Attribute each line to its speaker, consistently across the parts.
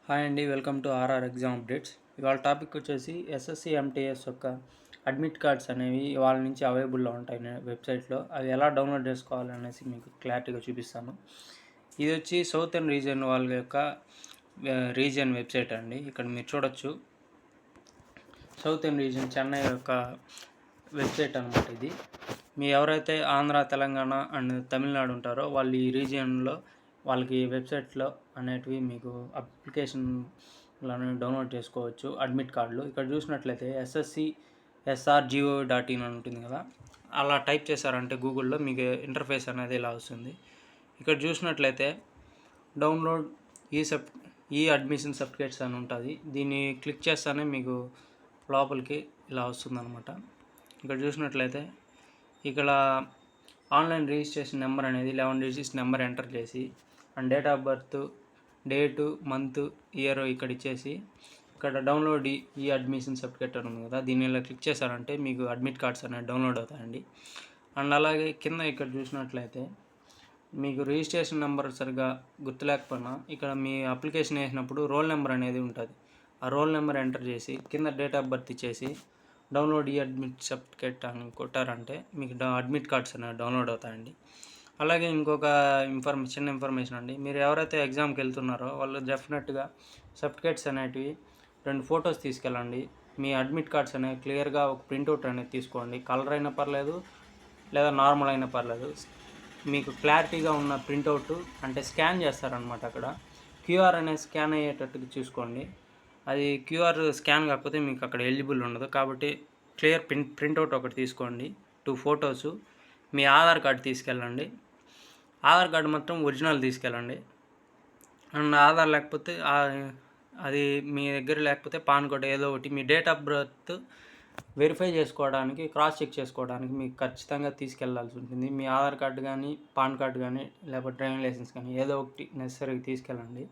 Speaker 1: Hi అండి, welcome to RR exam updates. ఇవాళ topic వచ్చేసి ఎస్ఎస్సి ఎంటీఎస్ యొక్క అడ్మిట్ కార్డ్స్ అనేవి ఇవాళ నుంచి అవైలబుల్లో ఉంటాయి వెబ్సైట్లో. అవి ఎలా డౌన్లోడ్ చేసుకోవాలనేసి మీకు క్లారిటీగా చూపిస్తాను. ఇది వచ్చి సౌతర్న్ రీజియన్ వాళ్ళ యొక్క రీజియన్ వెబ్సైట్ అండి. ఇక్కడ మీరు చూడొచ్చు, సౌతర్న్ రీజియన్ చెన్నై యొక్క వెబ్సైట్ అనమాట ఇది. మీ ఎవరైతే ఆంధ్ర, తెలంగాణ అండ్ తమిళనాడు ఉంటారో వాళ్ళు ఈ రీజియన్లో వాళ్ళకి వెబ్సైట్లో అనేటివి మీకు అప్లికేషన్లను డౌన్లోడ్ చేసుకోవచ్చు. అడ్మిట్ కార్డులు ఇక్కడ చూసినట్లయితే ssc.srgo.in అని ఉంటుంది కదా, అలా టైప్ చేశారంటే గూగుల్లో మీకు ఇంటర్ఫేస్ అనేది ఇలా వస్తుంది. ఇక్కడ చూసినట్లయితే డౌన్లోడ్ ఈ అడ్మిషన్ సర్టిఫికేట్స్ అని ఉంటుంది. దీన్ని క్లిక్ చేస్తానే మీకు లోపలికి ఇలా వస్తుందన్నమాట. ఇక్కడ చూసినట్లయితే ఇక్కడ ఆన్లైన్ రిజిస్ట్రేషన్ నెంబర్ అనేది 11 డిజిట్స్ నెంబర్ ఎంటర్ చేసి and date of birth, date, month, year ఇక్కడ ఇచ్చేసి ఇక్కడ డౌన్లోడ్ ఈ అడ్మిషన్ సర్టిఫికేట్ అని ఉంది కదా, దీన్ని ఇలా క్లిక్ చేశారంటే మీకు అడ్మిట్ కార్డ్స్ అనేవి డౌన్లోడ్ అవుతాయండి. అండ్ అలాగే కింద ఇక్కడ చూసినట్లయితే మీకు రిజిస్ట్రేషన్ నెంబర్ సరిగ్గా గుర్తులేకపోయినా ఇక్కడ మీ అప్లికేషన్ వేసినప్పుడు రోల్ నెంబర్ అనేది ఉంటుంది. ఆ రోల్ నెంబర్ ఎంటర్ చేసి కింద డేట్ ఆఫ్ బర్త్ ఇచ్చేసి డౌన్లోడ్ ఈ అడ్మిట్ సర్టిఫికేట్ అని కొట్టారంటే మీకు అడ్మిట్ కార్డ్స్ అనేవి డౌన్లోడ్ అవుతాయండి. అలాగే ఇంకొక చిన్న ఇన్ఫర్మేషన్ అండి, మీరు ఎవరైతే ఎగ్జామ్కి వెళ్తున్నారో వాళ్ళు డెఫినెట్గా సర్టిఫికేట్స్ అనేటివి 2 ఫొటోస్ తీసుకెళ్ళండి. మీ అడ్మిట్ కార్డ్స్ అనేవి క్లియర్గా ఒక ప్రింట్అవుట్ అనేది తీసుకోండి. కలర్ అయినా పర్లేదు లేదా నార్మల్ అయినా పర్లేదు, మీకు క్లారిటీగా ఉన్న ప్రింట్అవుట్ అంటే స్కాన్ చేస్తారనమాట. అక్కడ క్యూఆర్ అనేది స్కాన్ అయ్యేటట్టుగా చూసుకోండి. అది క్యూఆర్ స్కాన్ కాకపోతే మీకు అక్కడ ఎలిజిబుల్ ఉండదు. కాబట్టి క్లియర్ ప్రింట్అవుట్ ఒకటి తీసుకోండి. 2 ఫొటోసు, మీ ఆధార్ కార్డు తీసుకెళ్ళండి. ఆధార్ కార్డు మాత్రం ఒరిజినల్ తీసుకెళ్ళండి. అండ్ ఆధార్ లేకపోతే అది మీ దగ్గర లేకపోతే పాన్ కార్డు ఏదో ఒకటి, మీ డేట్ ఆఫ్ బర్త్ వెరిఫై చేసుకోవడానికి, క్రాస్ చెక్ చేసుకోవడానికి మీకు ఖచ్చితంగా తీసుకెళ్లాల్సి ఉంటుంది. మీ ఆధార్ కార్డు కానీ, పాన్ కార్డు కానీ, లేకపోతే డ్రైవింగ్ లైసెన్స్ కానీ ఏదో ఒకటి నెసరీగా తీసుకెళ్ళండి.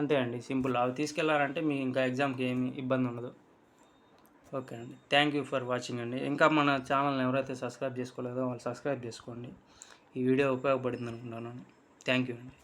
Speaker 1: అంతే అండి, సింపుల్. అవి తీసుకెళ్లారంటే మీకు ఇంకా ఎగ్జామ్కి ఏమీ ఇబ్బంది ఉండదు. ఓకే అండి, థ్యాంక్ యూ ఫర్ వాచింగ్ అండి. ఇంకా మన ఛానల్ని ఎవరైతే సబ్స్క్రైబ్ చేసుకోలేదో వాళ్ళు సబ్స్క్రైబ్ చేసుకోండి. ఈ వీడియో ఉపయోగపడింది అనుకుంటున్నాను. థ్యాంక్ యూ అండి.